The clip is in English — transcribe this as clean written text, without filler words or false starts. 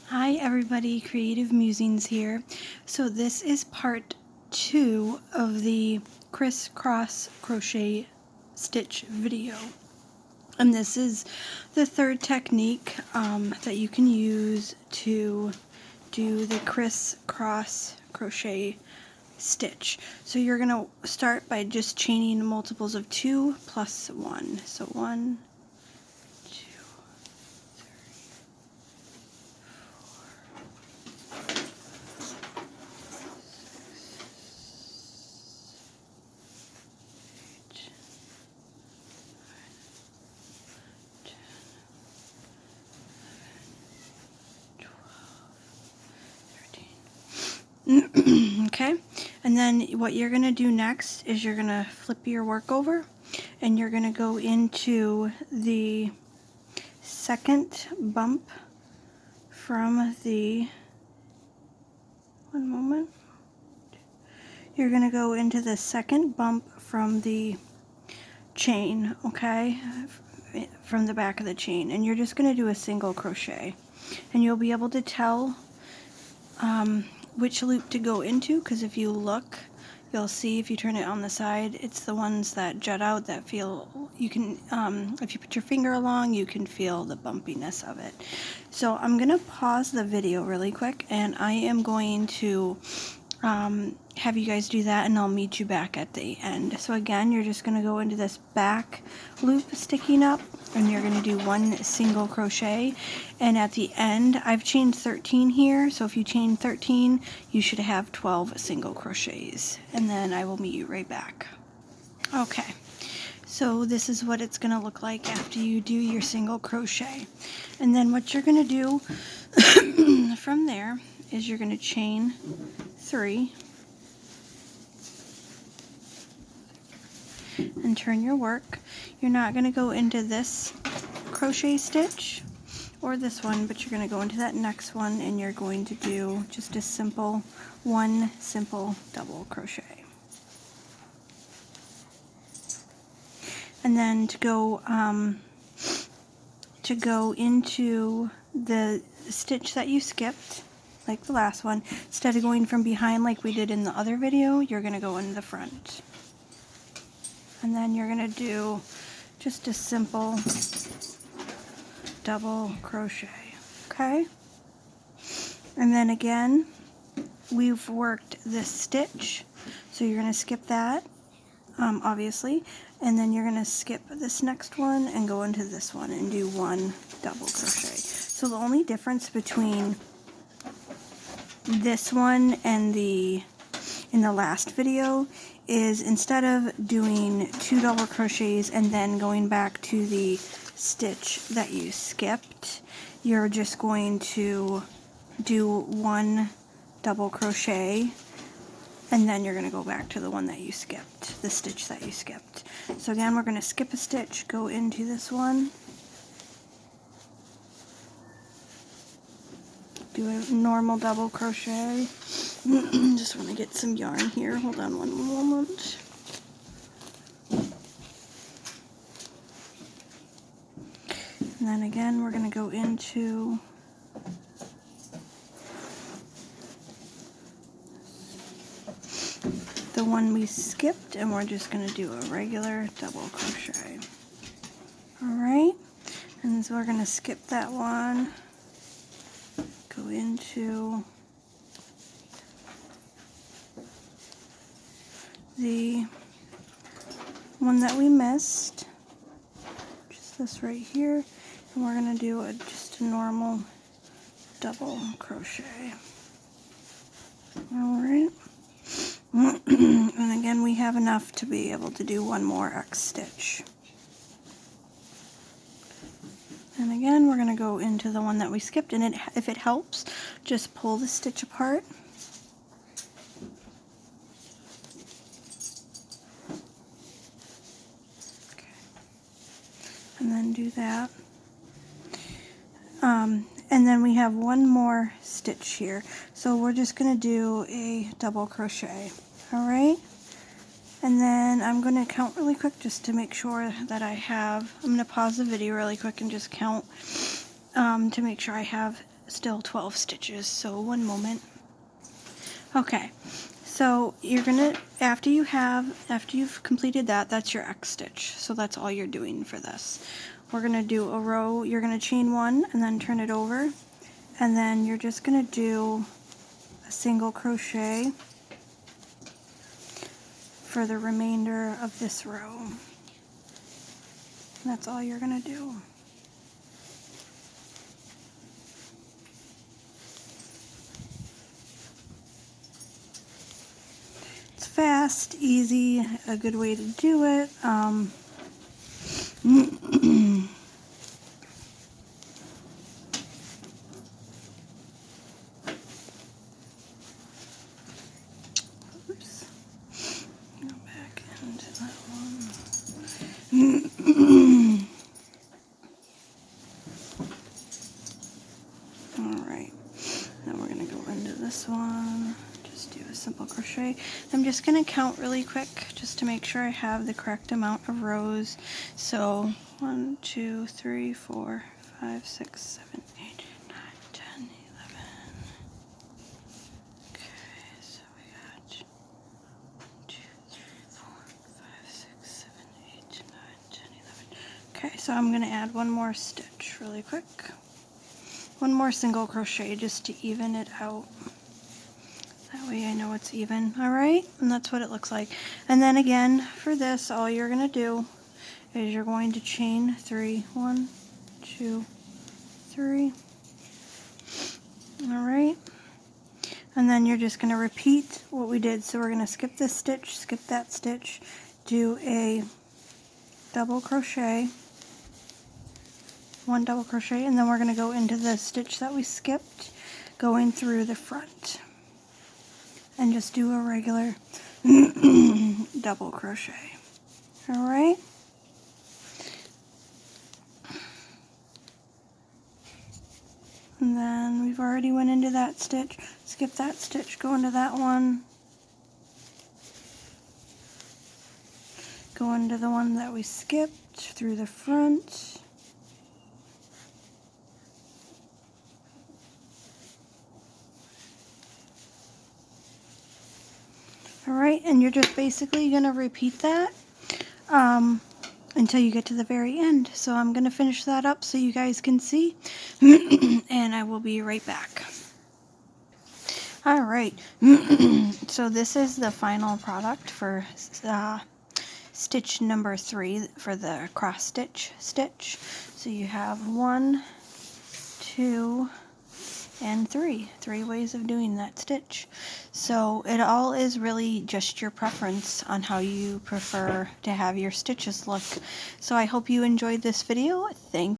Hi everybody, Creative Musings here. So this is part 2 of the crisscross crochet stitch video. And this is the third technique that you can use to do the crisscross crochet stitch. So you're going to start by just chaining multiples of 2 plus 1. So 1, 2, 13. Okay, and then what you're going to do next is you're going to flip your work over and you're going to go into the second bump from the, one moment, you're going to go into the second bump from the chain, okay, from the back of the chain, and you're just going to do a single crochet, and you'll be able to tell which loop to go into, because if you look, you'll see if you turn it on the side, it's the ones that jut out that feel, you can, if you put your finger along, you can feel the bumpiness of it. So I'm going to pause the video really quick, and I am going to have you guys do that, and I'll meet you back at the end. So again, you're just going to go into this back loop sticking up, and you're going to do one single crochet, and at the end I've chained 13 here, so if you chain 13 you should have 12 single crochets, and then I will meet you right back. Okay, so this is what it's going to look like after you do your single crochet, and then what you're going to do from there is you're going to chain 3 and turn your work. You're not going to go into this crochet stitch or this one, but you're going to go into that next one, and you're going to do just a simple one simple double crochet. And then to go into the stitch that you skipped, like the last one, instead of going from behind like we did in the other video, you're going to go in the front. And then you're going to do just a simple double crochet, okay? And then again, we've worked this stitch, so you're going to skip that, obviously, and then you're going to skip this next one and go into this one and do one double crochet. So the only difference between this one and in the last video is instead of doing 2 double crochets and then going back to the stitch that you skipped, you're just going to do 1 double crochet, and then you're going to go back to the one that you skipped, the stitch that you skipped. So again, we're going to skip a stitch, go into this one, do a normal double crochet. Just want to get some yarn here. Hold on one moment. And then again, we're going to go into the one we skipped, and we're just going to do a regular double crochet. Alright, and so we're going to skip that one, go into the one that we missed, just this right here, and we're going to do just a normal double crochet. Alright, and again we have enough to be able to do one more X stitch. And again, we're going to go into the one that we skipped, and if it helps, just pull the stitch apart. Okay. And then do that. And then we have one more stitch here. So we're just going to do a double crochet. Alright? And then I'm going to count really quick just to make sure that I have, I'm going to pause the video really quick and just count to make sure I have still 12 stitches, so one moment. Okay, so you're gonna, after you've completed that, that's your X stitch. So that's all you're doing for this. We're gonna do a row, you're gonna chain one and then turn it over, and then you're just gonna do a single crochet for the remainder of this row. And that's all you're gonna do. It's fast, easy, a good way to do it. Oops. Go back into that one. Alright, then we're going to go into this one. Just do a simple crochet. I'm just going to count really quick just to make sure I have the correct amount of rows. So 1, 2, 3, 4, 5, 6, 7, 8, 9, 10, 11. Okay, so we got 2, 3, 4, 5, 6, 7, 8, 9, 10, 11. Okay, so I'm going to add one more stitch really quick. One more single crochet just to even it out. That way I know it's even. Alright, and that's what it looks like. And then again, for this, all you're going to do is you're going to chain 3. 1, 2, 3. Alright. And then you're just going to repeat what we did. So we're going to skip this stitch, skip that stitch, do a double crochet, 1 double crochet, and then we're going to go into the stitch that we skipped, going through the front, and just do a regular double crochet. Alright? And then we've already went into that stitch, skip that stitch, go into that one, go into the one that we skipped through the front, alright, and you're just basically going to repeat that until you get to the very end. So I'm going to finish that up so you guys can see, and I will be right back. Alright, so this is the final product for stitch number 3 for the cross stitch stitch. So you have 1, 2, and 3 ways of doing that stitch. So it all is really just your preference on how you prefer to have your stitches look. So I hope you enjoyed this video. Thank